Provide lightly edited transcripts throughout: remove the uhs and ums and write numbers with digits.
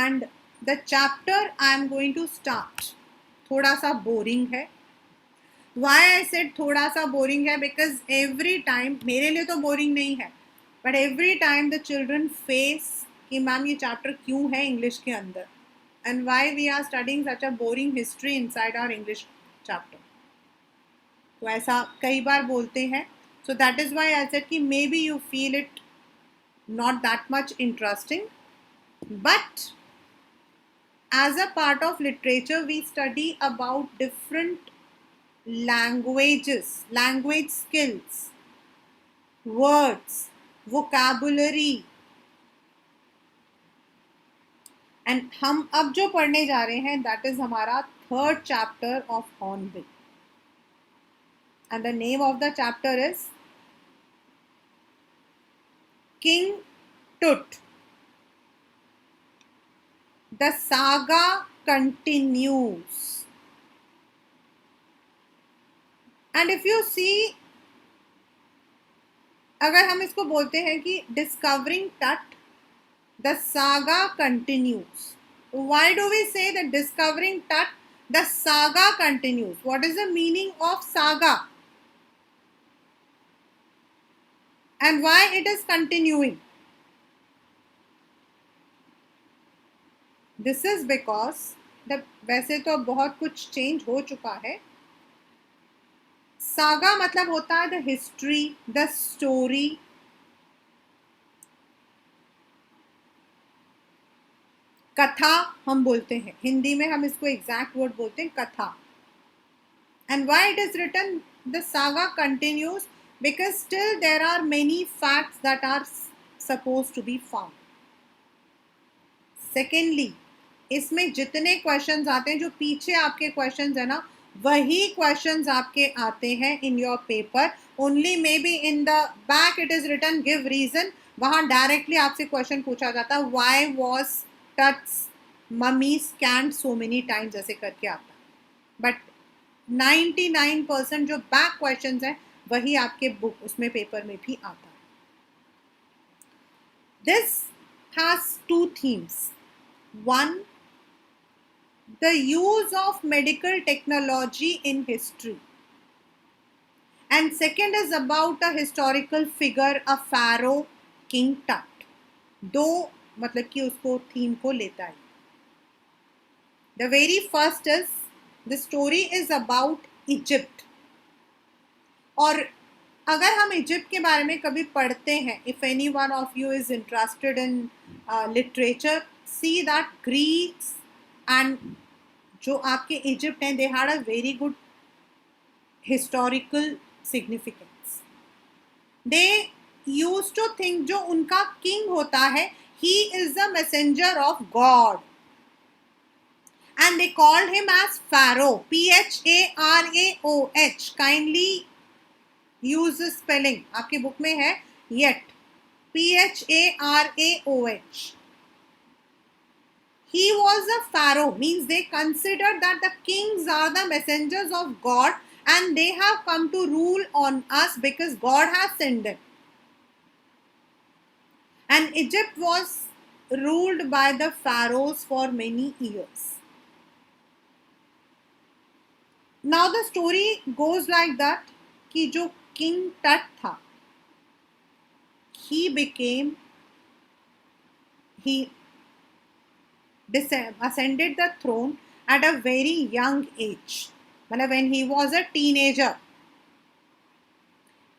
and the chapter I am going to start थोड़ा सा boring है. Why I said थोड़ा सा boring है? Because every time, मेरे लिए तो boring नहीं है, but every time the children face कि मैम ये chapter क्यों है English के अंदर, and why we are studying such a boring history inside our English chapter. तो ऐसा कई बार बोलते हैं. So that is why I said कि maybe you feel it not that much interesting, but as a part of literature we study about different languages, language skills, words, vocabulary, and हम अब जो पढ़ने जा रहे हैं that is हमारा third chapter of Hornbill, and the name of the chapter is King Tut. The saga continues, and if you see, अगर हम इसको बोलते हैं कि discovering Tut, the saga continues. Why do we say that discovering Tut, the saga continues? What is the meaning of saga? And why it is continuing? This is because वैसे तो बहुत कुछ चेंज हो चुका है. सागा मतलब होता है द हिस्ट्री, द स्टोरी. कथा हम बोलते हैं, हिंदी में हम इसको एग्जैक्ट वर्ड बोलते हैं कथा. And why it is written the saga continues? Because still there are many facts that are supposed to be found. Secondly, इसमें जितने क्वेश्चंस आते हैं, जो पीछे आपके क्वेश्चंस है ना, वही क्वेश्चंस आपके आते हैं in your paper. Only may be in the back it is written give reason. वहां डायरेक्टली आपसे क्वेश्चन पूछा जाता है why was Tut's mummy scanned so many times, ऐसे करके आता. बट 99% जो बैक क्वेश्चंस हैं वही आपके बुक उसमें पेपर में भी आता है. This has two themes. One, the use of medical technology in history, and second is about a historical figure, a pharaoh, King Tut. दो मतलब कि उसको थीम को लेता है. The very first is the story is about Egypt. और अगर हम इजिप्ट के बारे में कभी पढ़ते हैं, if any one of you is interested in literature, see that Greeks and जो आपके इजिप्ट हैं, they had a very good historical significance. They used to think जो उनका king होता है, he is the messenger of God, and they called him as Pharaoh, Pharoh. Kindly use the spelling, आपके book में है yet, Pharoh. He was a pharaoh, means they considered that the kings are the messengers of God and they have come to rule on us because God has sent them. And Egypt was ruled by the pharaohs for many years. Now the story goes like that कि जो King Tut था, he ascended the throne at a very young age, when he was a teenager,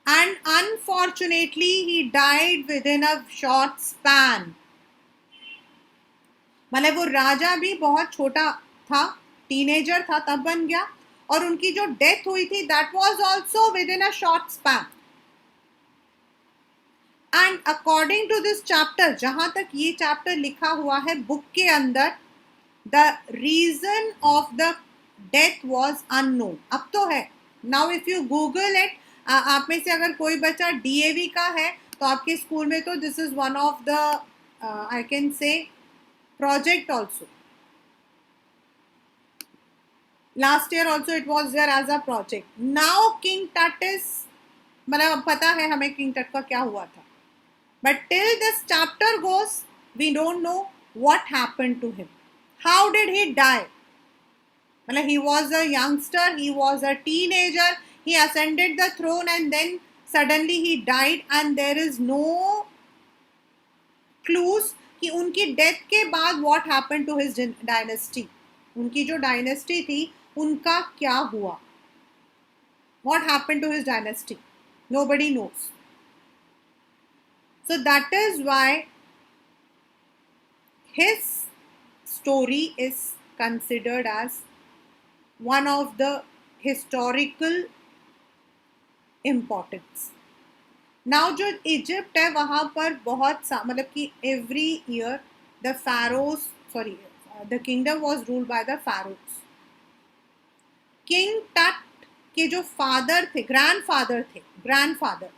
and unfortunately he died within a short span. वो राजा भी बहुत छोटा था, teenager था तब बन गया, और उनकी जो डेथ हुई थी that was also within a short span. And according to this chapter, जहां तक ये चैप्टर लिखा हुआ है बुक के अंदर, the reason of the death was unknown. अब तो है. Now if you Google it, आप में से अगर कोई बच्चा DAV का है तो आपके स्कूल में तो this is one of the I can say project also. Last year also it was there as a project. Now King Tut is, पता है हमें King Tut का क्या हुआ था. But till this chapter goes, we don't know what happened to him. How did he die? Well, he was a youngster, he was a teenager, he ascended the throne and then suddenly he died, and there is no clues कि उनकी death के बाद what happened to his dynasty. उनकी जो dynasty थी उनका क्या हुआ? What happened to his dynasty? Nobody knows. So that is why his story is considered as one of the historical importance. Now जो इजिप्ट है वहाँ पर बहुत सा मतलब कि every year the pharaohs sorry the kingdom was ruled by the pharaohs. King टट के जो फादर थे, grandfather,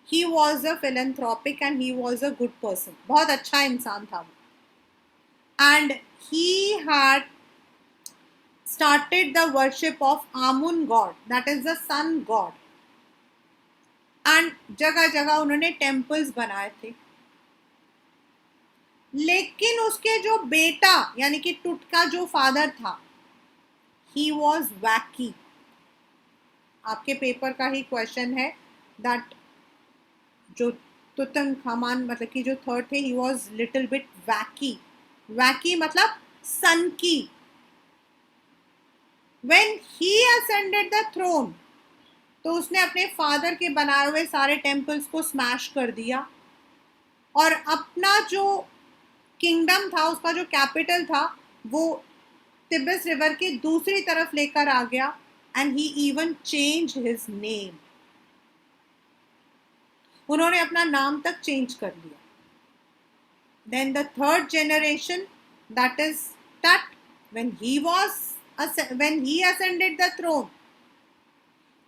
he was a philanthropic and he was a good person. बहुत अच्छा इंसान था वो. And he had started the worship of Amun god, that is the sun god. And जगह जगह उन्होंने टेम्पल्स बनाए थे. लेकिन उसके जो बेटा यानी कि टुट का जो फादर था, ही वॉज वैकी. आपके पेपर का ही क्वेश्चन है दैट जो तुतनखामन मतलब कि जो थर्ड थे, he was little bit wacky. Wacky मतलब सन की. When he ascended the throne, तो उसने अपने फादर के बनाए हुए सारे टेम्पल्स को स्मैश कर दिया और अपना जो किंगडम था, उसका जो कैपिटल था, वो तिब्बत रिवर के दूसरी तरफ लेकर आ गया. And he even change his name. उन्होंने अपना नाम तक चेंज कर लिया. Then the third generation, that is Tut, when he ascended the throne,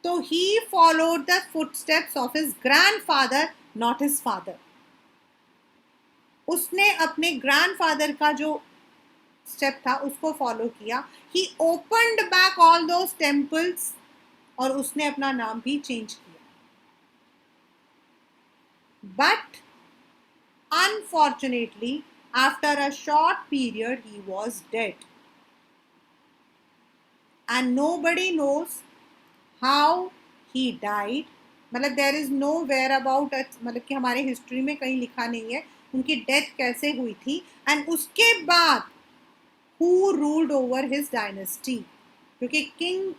so he followed the footsteps of his grandfather, not his father. उसने अपने ग्रैंडफादर का जो स्टेप था उसको फॉलो किया. He opened back all those temples और उसने अपना नाम भी चेंज किया. But unfortunately after a short period he was dead and nobody knows how he died. मतलब there is no where about, मतलब कि हमारे हिस्ट्री में कहीं लिखा नहीं है उनकी डेथ कैसे हुई थी. एंड उसके बाद who ruled over his dynasty, क्योंकि किंग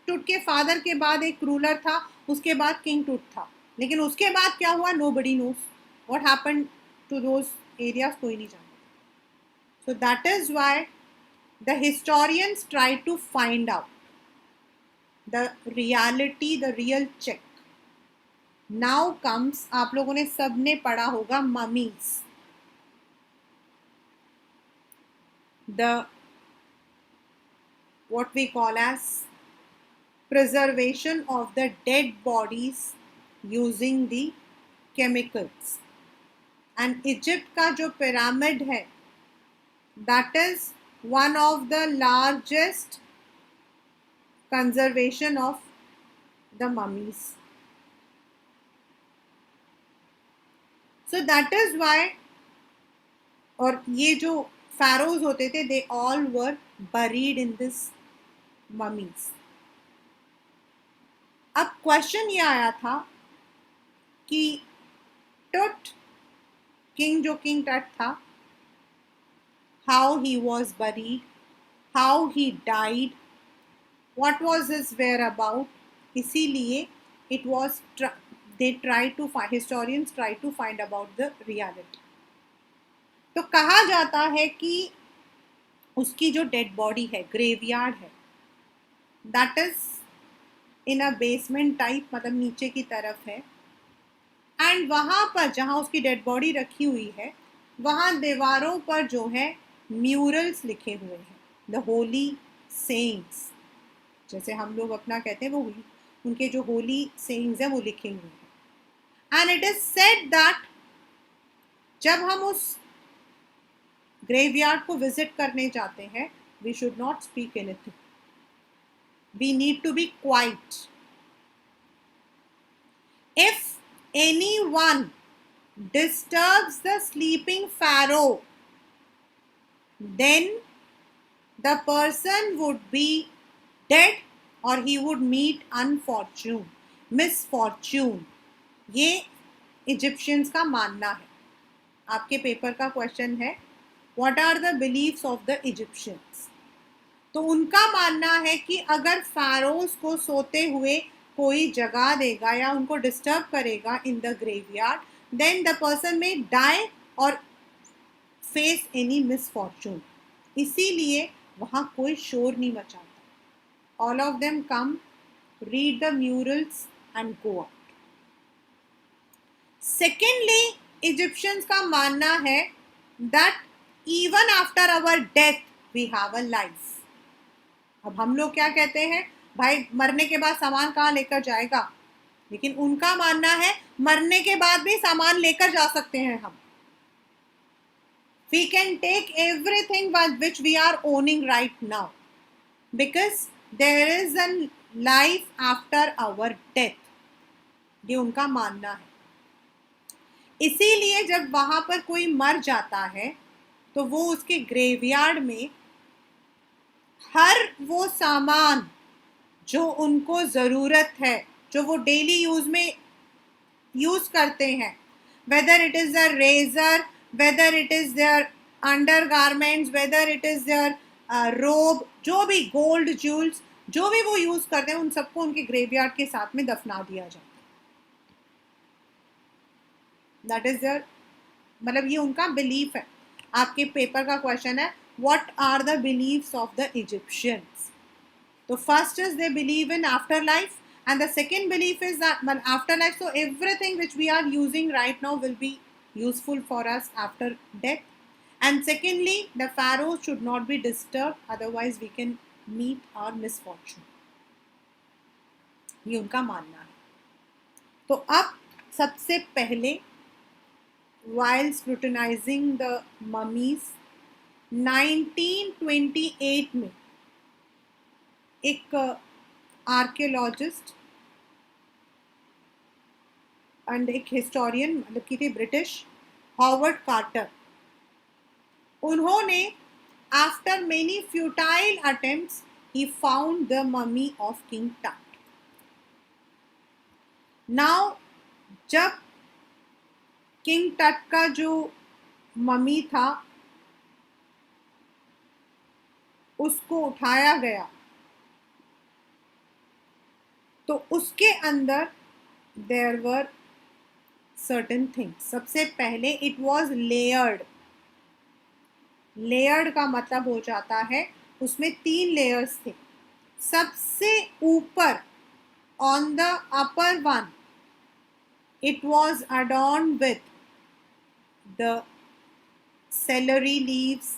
टुट के फादर के बाद एक रूलर था, उसके बाद किंग टुट था, लेकिन उसके बाद क्या हुआ nobody knows. What happened to those areas कोई नहीं जानता. So that is why the historians try to find out the reality, the real check. Now comes, आप लोगों ने सबने पढ़ा होगा mummies. The what we call as preservation of the dead bodies using the chemicals. And Egypt का जो pyramid है, that is one of the largest conservation of the mummies. So that is why, और ये जो pharaohs होते थे, they all were buried in this mummies. अब question ये आया था कि टुट, किंग जो किंग टट था, how he was buried, how he died, what was his whereabout. इसीलिए it was they try to find, historians try to find about the reality. तो कहा जाता है कि उसकी जो डेड बॉडी है, ग्रेवयार्ड है, that is in a basement type, मतलब नीचे की तरफ है. एंड वहाँ पर जहाँ उसकी डेड बॉडी रखी हुई है, वहाँ दीवारों पर जो है म्यूरल्स लिखे हुए हैं, द होली सेइंग्स, जैसे हम लोग अपना कहते हैं, वो उनके जो होली सेइंग्स हैं वो लिखे हुए हैं. And it is said that जब हम उस ग्रेवयार्ड को विजिट करने जाते हैं, we should not speak anything, we need to be quiet. If anyone disturbs the sleeping pharaoh, then the person would be dead or he would meet unfortune, misfortune. ये Egyptians का मानना है. आपके paper का question है what are the beliefs of the Egyptians. तो उनका मानना है कि अगर फैरोज को सोते हुए कोई जगा देगा या उनको डिस्टर्ब करेगा in the graveyard, then the person may die और फेस एनी मिसफॉर्चून. इसीलिए वहाँ कोई शोर नहीं मचाता. All of them come, read the murals and go out. Secondly, Egyptians का मानना है that even after our death we have a life. अब हम लोग क्या कहते हैं, भाई मरने के बाद सामान कहाँ लेकर जाएगा, लेकिन उनका मानना है मरने के बाद भी सामान लेकर जा सकते हैं हम. We can take everything which we are owning right now because there is a life after our death. ये उनका मानना है. इसीलिए जब वहां पर कोई मर जाता है तो वो उसके ग्रेवयार्ड में हर वो सामान जो उनको ज़रूरत है, जो वो डेली यूज में यूज करते हैं, whether it is a razor, whether it is there under garments, whether it is there robe, जो भी गोल्ड ज्वेल्स जो भी वो यूज करते हैं, उन सबको उनके ग्रेवयार्ड के साथ में दफना दिया जाता है. दैट इज देयर, मतलब ये उनका बिलीफ है. आपके पेपर का क्वेश्चन है what are the beliefs of the Egyptians. तो first is they believe in after life and the second belief is that afterlife, so everything which we are using right now will be useful for us after death. And secondly, the pharaohs should not be disturbed, otherwise we can meet our misfortune. ये उनका मानना है. तो अब सबसे पहले while scrutinizing the mummies, 1928 में एक आर्कियोलॉजिस्ट एंड एक हिस्टोरियन, मतलब की थी ब्रिटिश, हॉवर्ड कार्टर, उन्होंने after many futile attempts he found the mummy of king टट. नाउ जब किंग टट का जो ममी था उसको उठाया गया तो उसके अंदर देयर वर सर्टेन थिंग्स. सबसे पहले इट वॉज लेयर्ड. लेयर्ड का मतलब हो जाता है उसमें 3 लेयर्स थे. सबसे ऊपर on the upper one it was adorned with the celery leaves,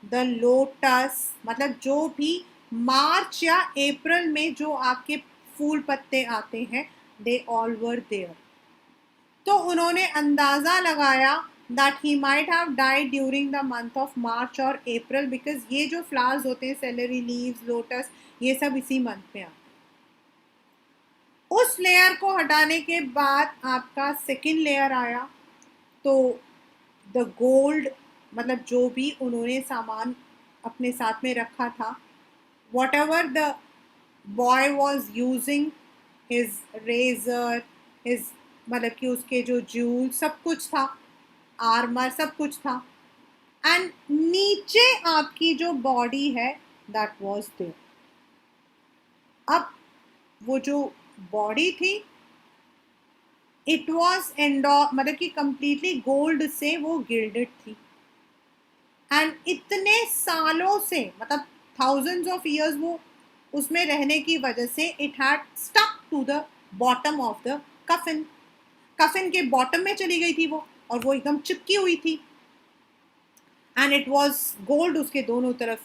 the lotus, मतलब जो भी मार्च या अप्रैल में जो आपके फूल पत्ते आते हैं, दे ऑल वर देयर. तो उन्होंने अंदाज़ा लगाया that he might have died during the month of March और April because ये जो flowers होते हैं, celery leaves, lotus, ये सब इसी मंथ में आते हैं. उस लेयर को हटाने के बाद आपका सेकेंड लेयर आया. तो द गोल्ड, मतलब जो भी उन्होंने सामान अपने साथ में रखा था, whatever the boy was using, his razor, his, मतलब कि उसके जो ज्वेल, सब कुछ था, आर्मर, सब कुछ था. एंड नीचे आपकी जो बॉडी है दैट वाज देयर. अब वो जो बॉडी थी इट वाज मतलब कि कंप्लीटली गोल्ड से वो गिल्डेड थी. एंड इतने सालों से, मतलब थाउजेंड्स ऑफ ईयर्स वो उसमें रहने की वजह से it had stuck to the bottom of the coffin. Coffin के बॉटम में चली गई थी वो, और वो एकदम चिपकी हुई थी. एंड इट वॉज गोल्ड, उसके दोनों तरफ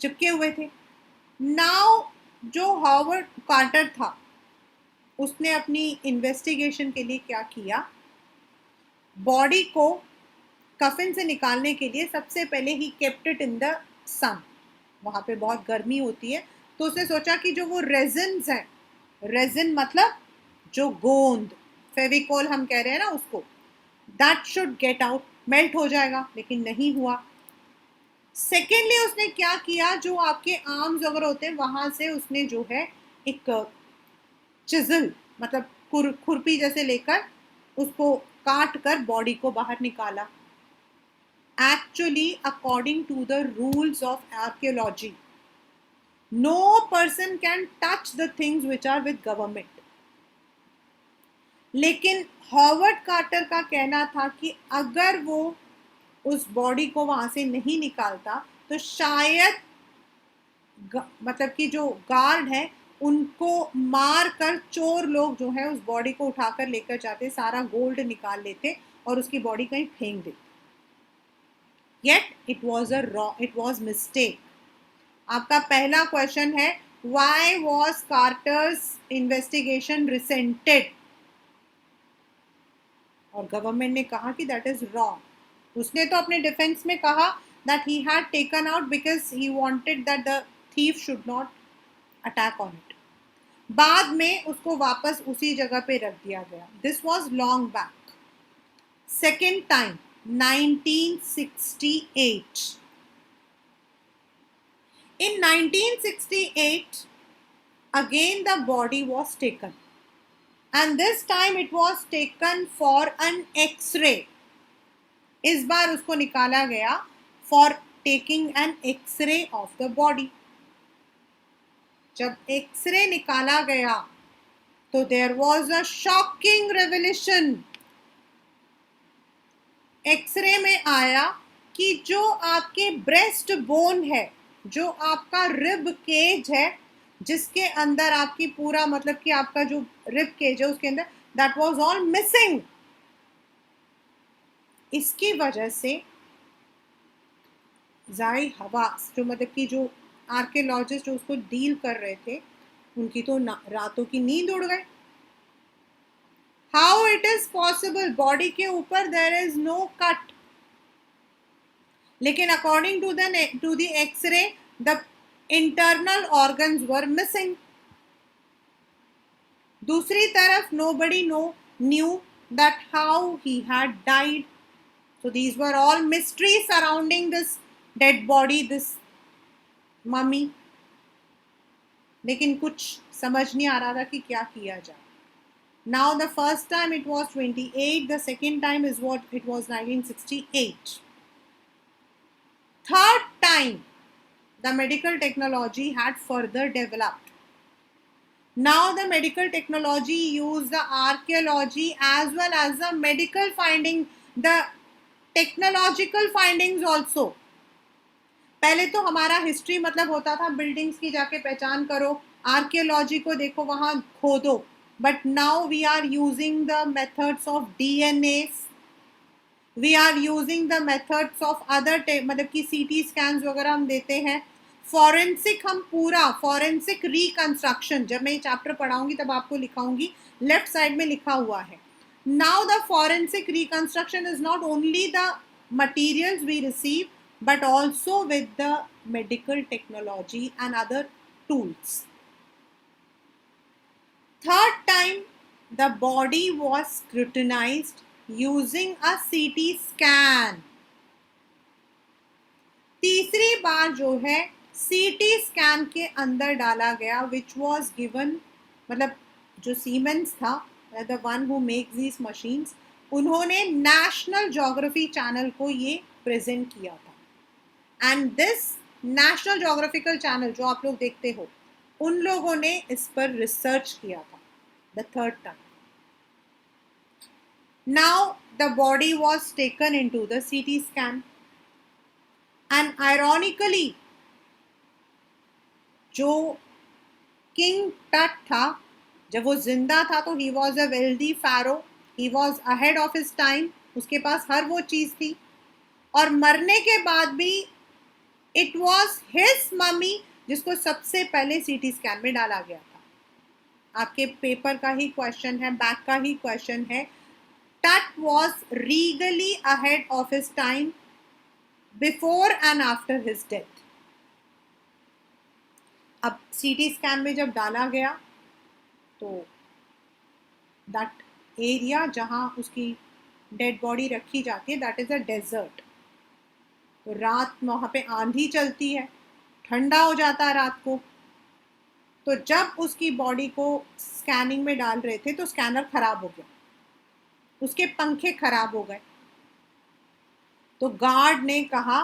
चिपके हुए थे. नाउ जो हॉवर्ड कार्टर था उसने अपनी इन्वेस्टिगेशन के लिए क्या किया, बॉडी को कफिन से निकालने के लिए सबसे पहले he kept it in the sun. वहाँ पे बहुत गर्मी होती है, तो उसने सोचा कि जो वो रेजिन्स हैं, रेजिन मतलब जो गोंद, फेविकोल हम कह रहे हैं ना उसको, that should get out, melt हो जाएगा, लेकिन नहीं हुआ. सेकेंडली उसने क्या किया, जो आपके आर्म्स वगैरह होते हैं वहां से उसने जो है एक चिजल मतलब खुरपी जैसे लेकर उसको काट कर बॉडी को बाहर निकाला. Actually, according to the rules of archaeology, no person can touch the things which are with government. लेकिन हॉवर्ड कार्टर का कहना था कि अगर वो उस बॉडी को वहां से नहीं निकालता तो शायद मतलब कि जो गार्ड है उनको मार कर चोर लोग जो है उस बॉडी को उठाकर लेकर जाते, सारा गोल्ड निकाल लेते और उसकी बॉडी कहीं फेंक देते. Yet it was mistake. आपका पहला क्वेश्चन है, why was Carter's investigation resented? और गवर्नमेंट ने कहा कि that is wrong. उसने तो अपने डिफेंस में कहा that he had taken out because he wanted that the thief should not attack on it. बाद में उसको वापस उसी जगह पे रख दिया गया. This was long back. Second time, 1968. In 1968, again the body was taken, and this time it was taken for an X-ray. इस बार उसको निकाला गया for taking an X-ray of the body. जब X-ray निकाला गया तो there was a shocking revelation. X-ray में आया कि जो आपके ब्रेस्ट बोन है, जो आपका रिब केज है, जिसके अंदर आपकी पूरा मतलब कि आपका जो रिब केज है उसके अंदर, दैट वाज ऑल मिसिंग. इसकी वजह से जाई हवास जो मतलब कि जो आर्कियोलॉजिस्ट जो उसको डील कर रहे थे उनकी तो रातों की नींद उड़ गई. How it is possible, body के ऊपर देयर इज नो कट, लेकिन according to the X ray the internal organs were missing. दूसरी तरफ nobody knew that how he had died. So these were all mysteries surrounding this dead body, this mummy. लेकिन कुछ समझ नहीं आ रहा था कि क्या किया जाए. Now the first time it was 28, the second time is what it was 1968. Third time the medical technology had further developed. Now the medical technology use the archaeology as well as the medical finding, the technological findings also. पहले तो हमारा history मतलब होता था buildings की जाके पहचान करो, आर्कियोलॉजी को देखो वहां खोदो, but now we are using the methods of DNA, we are using the methods of other मतलब कि सीटी स्कैन्स वगैरह हम देते हैं. फॉरेंसिक, हम पूरा फॉरेंसिक रिकंस्ट्रक्शन, जब मैं ये चैप्टर पढ़ाऊंगी तब आपको लिखाऊंगी, लेफ्ट साइड में लिखा हुआ है. Now the forensic reconstruction is not only the materials we receive but also with the medical technology and other tools. Third time the body was scrutinized using a CT scan. तीसरी बार जो है CT scan के अंदर डाला गया, which was given मतलब जो siemens था, the one who makes these machines, उन्होंने नेशनल ज्योग्राफी चैनल को ये प्रेजेंट किया था. And this national geographical channel जो आप लोग देखते हो, उन लोगों ने इस पर रिसर्च किया था. The third time now the body was taken in to the CT scan, and ironically जो किंग टट था, जब वो जिंदा था तो he was a wealthy pharaoh, he was ahead of his time, उसके पास हर वो चीज थी, और मरने के बाद भी इट वॉज हिज मम्मी जिसको सबसे पहले सीटी स्कैन में डाला गया था. आपके पेपर का ही क्वेश्चन है, बैक का ही क्वेश्चन है. टट वॉज रीगली ahead of his time before and after his death. अब सीटी स्कैन में जब डाला गया तो दैट एरिया जहां उसकी डेड बॉडी रखी जाती है, दैट इज अ डेजर्ट. तो रात वहाँ पे आंधी चलती है, ठंडा हो जाता है रात को। तो जब उसकी बॉडी को स्कैनिंग में डाल रहे थे तो स्कैनर खराब हो गया, उसके पंखे खराब हो गए। तो गार्ड ने कहा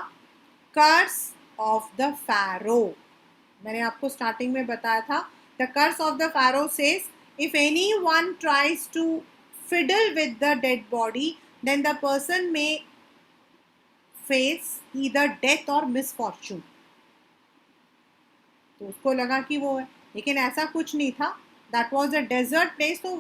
कर्स ऑफ द फैरो। मैंने आपको स्टार्टिंग में बताया था, the curse of the pharaoh says if anyone tries to fiddle with the dead body then the person may face either death or misfortune। तो उसको लगा कि वो है, लेकिन ऐसा कुछ नहीं था। That was a desert place, तो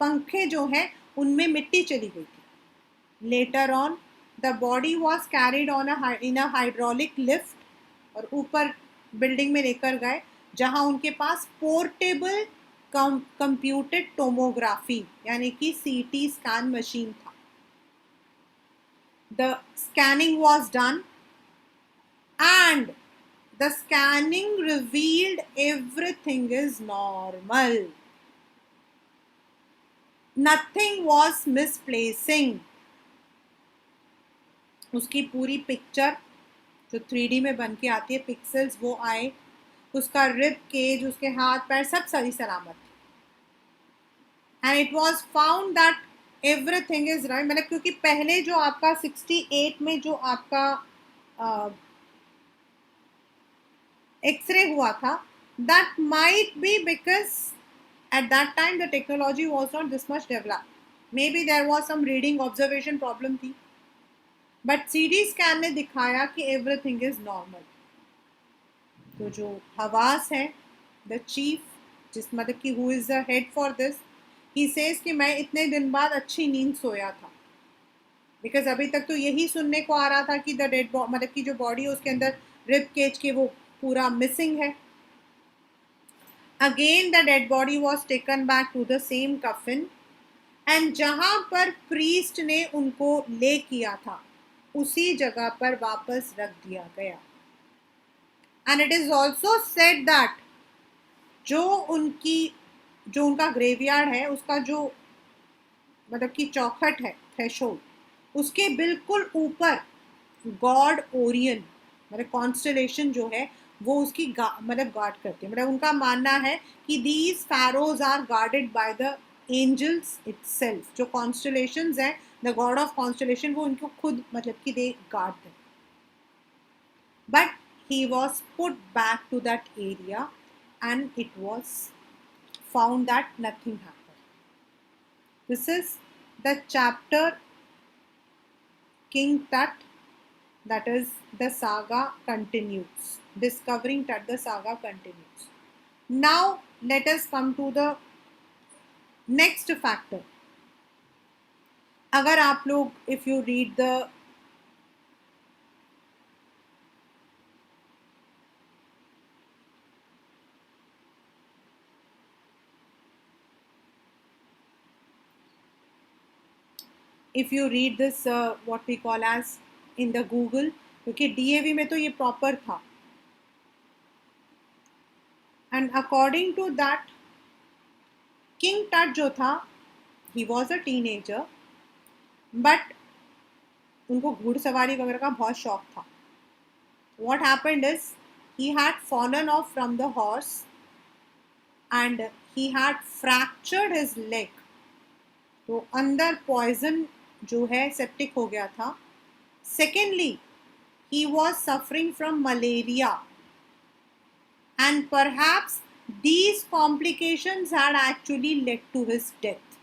पंखे जो है उनमें मिट्टी चली गई थी। Later on the body was carried on in a hydraulic lift और ऊपर बिल्डिंग में लेकर गए, जहां उनके पास पोर्टेबल कंप्यूटेड टोमोग्राफी यानी कि सीटी स्कैन मशीन था। The scanning was done and the scanning revealed everything is normal. Nothing was misplacing। उसकी पूरी पिक्चर जो 3D में बन के आती है, पिक्सेल्स वो आए, उसका रिब केज, उसके हाथ पैर सब सही सलामत थे। And it was found that everything is right. मतलब क्योंकि पहले जो आपका 68 में जो आपका एक्सरे हुआ था, that might be because at that time the technology was not this much developed, maybe there was some reading observation problem थी, but CT scan ने दिखाया कि everything is normal। तो जो हवास है, the chief, जिस मतलब कि who is the head for this, he says कि मैं इतने दिन बाद अच्छी नींद सोया था, बिकॉज अभी तक तो यही सुनने को आ रहा था कि द डेड मतलब कि जो बॉडी है उसके अंदर रिब केज के वो पूरा मिसिंग है। Again the dead body was taken back to the same coffin and जहां पर priest ने उनको ले किया था उसी जगह पर वापस रख दिया गया। And it is also said that जो उनका ग्रेवयार्ड है, उसका जो मतलब कि चौखट है, थ्रेशोल्ड, उसके बिल्कुल ऊपर गॉड ओरियन मतलब कॉन्स्टलेशन जो है वो उसकी मतलब गार्ड करते हैं। मतलब उनका मानना है कि these pharaohs are guarded by the angels itself. जो कॉन्स्टलेशंस हैं, द गॉड ऑफ कॉन्स्टलेशन वो उनको खुद मतलब कि they guard them. But he was put back to that area and it was found that nothing happened. This is the chapter King Tut, that is the saga continues. Discovering Tut, the saga continues. Now let us come to the next factor। अगर आप लोग if you read the this what we call as in the Google, क्योंकि DAV में तो ये proper था, and according to that king Tut जो था he was a teenager, but उनको घुड़सवारी वगैरह का बहुत शौक था। What happened is he had fallen off from the horse and he had fractured his leg। तो अंदर पॉइजन जो है सेप्टिक हो गया था। Secondly he was suffering from malaria and perhaps these complications had actually led to his death।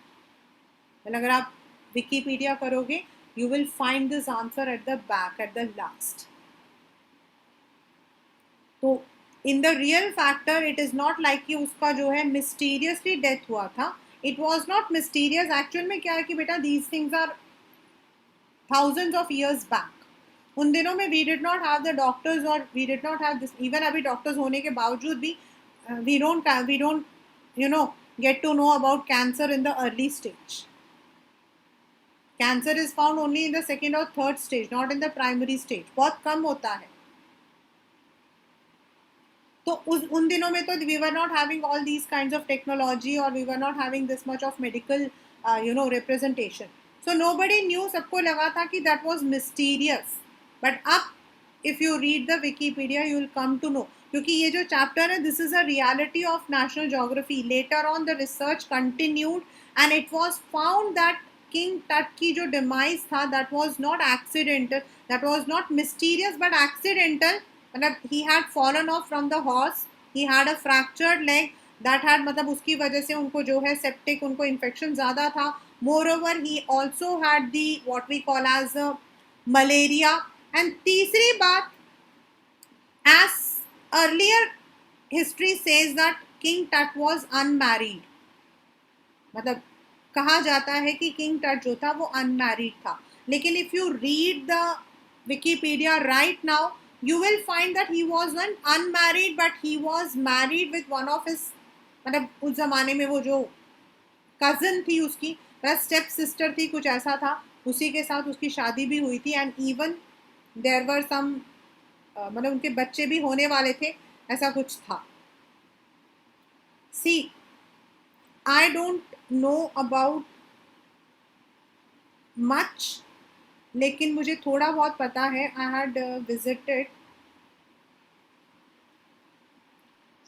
अगर आप Wikipedia करोगे you will find this answer at the back at the last। तो in the real factor it is not like कि उसका जो है mysteriously death हुआ था। It was not mysterious. Actual में क्या है कि बेटा these things are thousands of years back। उन दिनों में we did not have the doctors और we did not have this. Even अभी डॉक्टर्स होने के बावजूद भी we don't you know get to know about cancer in the early stage. Cancer is found only in the second और third stage, not in the primary stage. बहुत कम होता है। तो उन दिनों में तो we were not having all these kinds of technology और we were not having this much of medical representation. So nobody knew. सबको लगा था कि दैट वाज मिस्टीरियस। बट अब if you read the Wikipedia you will come to know, क्योंकि ये जो chapter है this is a reality of National Geography. Later on the research continued and it was found that king Tut की जो demise था that was not accidental, that was not mysterious but accidental. मतलब he had fallen off from the horse, he had a fractured leg that had, मतलब उसकी वजह से उनको जो है सेप्टिक, उनको इन्फेक्शन ज़्यादा था. More he also had the what we call as malaria. And तीसरी बात, as earlier history says that King Tut was unmarried. मतलब कहा जाता है कि किंग टट जो था वो अनमैरिड था. लेकिन if you read the Wikipedia right now you will find that he wasn't unmarried but he was married with one of his, मतलब उस जमाने में वो जो कजन थी उसकी, स्टेप सिस्टर थी, कुछ ऐसा था, उसी के साथ उसकी शादी भी हुई थी. एंड इवन देयर वर सम, मतलब उनके बच्चे भी होने वाले थे, ऐसा कुछ था. See I don't know about much, लेकिन मुझे थोड़ा बहुत पता है. I had visited.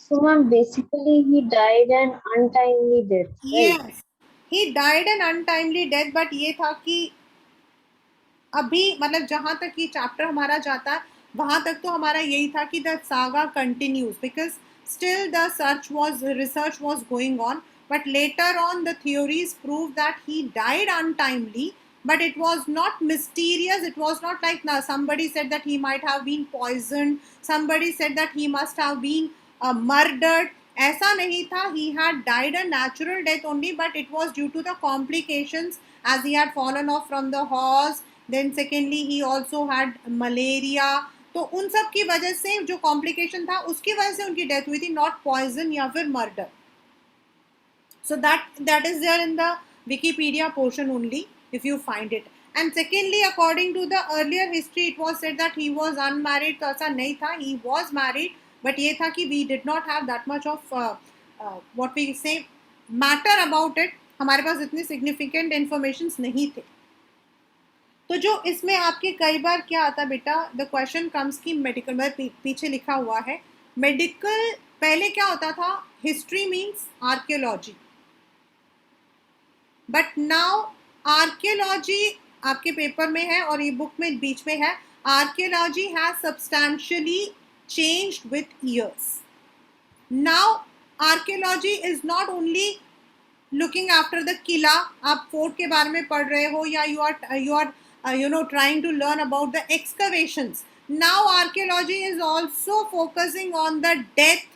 So ma'am, basically he died an untimely death, right? Yes, he died an untimely death. But ये था कि अभी मतलब जहाँ तक ये चैप्टर हमारा जाता है वहाँ तक तो हमारा यही था कि the saga continues because still the research was going on. But later on the theories prove that he died untimely, but it was not mysterious. It was not like somebody said that he might have been poisoned, somebody said that he must have been murdered. ऐसा नहीं था. He had died a natural death only, but it was due to the complications as he had fallen off from the horse. Then secondly he also had malaria. तो उन सब की वजह से जो कॉम्प्लिकेशन था उसकी वजह से उनकी डेथ हुई थी, नॉट पॉइजन या फिर murder. So that is there in the Wikipedia portion only if you find it. And secondly, according to the earlier history it was said that he was unmarried. तो ऐसा नहीं था, he was married, but ये था कि we did not have that much of what we say matter about it. हमारे पास इतनी significant informations नहीं थे. तो जो इसमें आपके कई बार क्या आता बेटा, द क्वेश्चन कम्स की मेडिकल में पीछे लिखा हुआ है मेडिकल. पहले क्या होता था, history means archaeology, but now archaeology आपके पेपर में है और ये बुक में बीच में है. Archaeology has substantially changed with years. Now archaeology is not only looking after the qila, आप फोर्ट के बारे में पढ़ रहे हो, या you are you know trying to learn about the excavations. Now archaeology is also focusing on the death,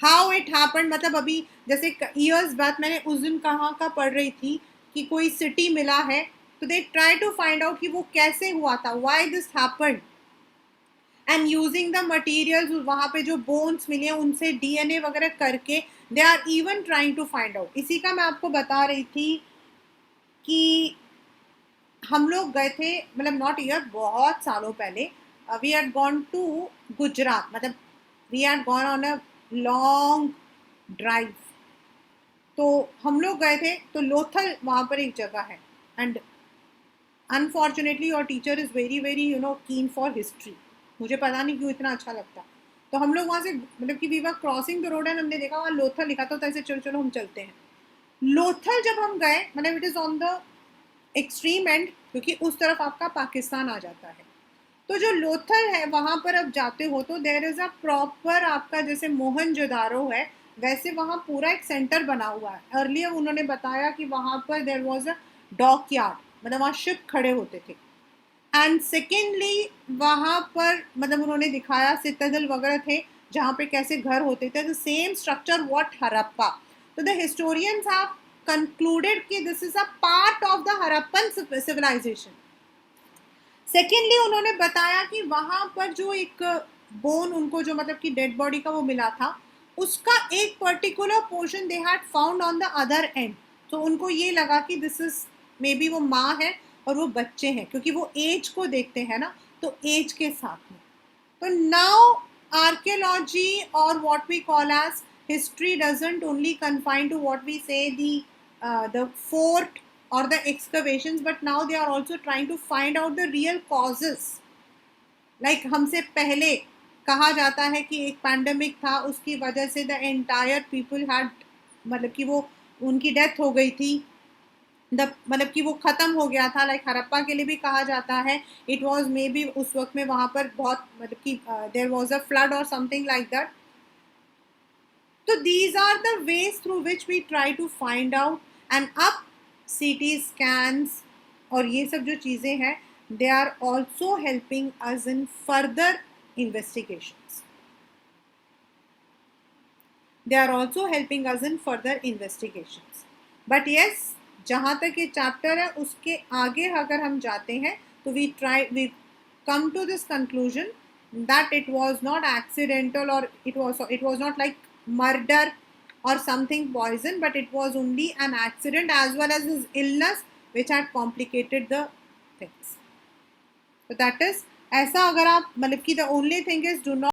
how it happened. मतलब अभी जैसे ईयर्स बाद मैंने उस दिन कहाँ का पढ़ रही थी कि कोई सिटी मिला है, तो they try to find out कि वो कैसे हुआ था, why this happened. And using the materials, वहाँ पे जो बोन्स मिले हैं उनसे डीएनए वगैरह करके they are even trying to find out. इसी का मैं आपको बता रही थी कि हम लोग गए थे, मतलब नॉट ईयर, बहुत सालों पहले. We had gone to Gujarat, मतलब we had gone on a long drive. तो हम लोग गए थे, तो लोथल वहाँ पर एक जगह है. And unfortunately your teacher is very very keen for history. मुझे पता नहीं क्यों इतना अच्छा लगता. तो हम लोग वहाँ से, मतलब कि we were crossing the road and हमने देखा वहाँ लोथल लिखा था, तो ऐसे चलो चलो हम चलते हैं. लोथल जब हम गए, मतलब it is on the extreme and, क्योंकि उस तरफ आपका पाकिस्तान आ जाता है. तो जो लोथल है वहाँ पर अब जाते हो तो देर इज़ अ प्रॉपर, आपका जैसे मोहनजोदारो है वैसे वहाँ पूरा एक सेंटर बना हुआ है. अर्लियर उन्होंने बताया कि वहाँ पर there was a dockyard, मतलब वहाँ शिप खड़े होते थे. एंड सेकेंडली वहाँ पर मतलब उन्होंने दिखाया सितादल वगैरह थे जहाँ पे कैसे घर होते थे, the same structure what Harappa. तो द हिस्टोरियंस हैव कंक्लूडेड कि this is a part of the Harappan civilization. Secondly उन्होंने बताया कि वहाँ पर जो एक बोन उनको जो मतलब कि डेड बॉडी का वो मिला था, उसका एक particular portion they had found on the other and. तो उनको ये लगा कि दिस इज मे बी वो माँ है और वो बच्चे हैं, क्योंकि वो एज को देखते हैं ना, तो एज के साथ में. तो now archaeology or what we call as history doesn't only confine to what we say the fort or the excavations, but now they are also trying to find out the real causes like हमसे पहले कहा जाता है कि एक pandemic था, उसकी वजह से द एंटायर पीपल हैड, मतलब कि वो उनकी डेथ हो गई थी, मतलब कि वो ख़त्म हो गया था। लाइक हड़प्पा के लिए भी कहा जाता है इट वाज मे बी उस वक्त में वहाँ पर बहुत, मतलब कि देयर वाज अ फ्लड और समथिंग लाइक दैट। तो these are the ways through which we try to find out, and अब CT scans और ये सब जो चीज़ें हैं, they are also helping us in further investigations. They are also helping us in further investigations. But yes, जहाँ तक ये चैप्टर है उसके आगे अगर हम जाते हैं तो we come to this conclusion that it was not accidental, or it was not like murder or something poison, but it was only an accident as well as his illness which had complicated the things. So that is, ऐसा अगर आप, मतलब कि the only thing is do not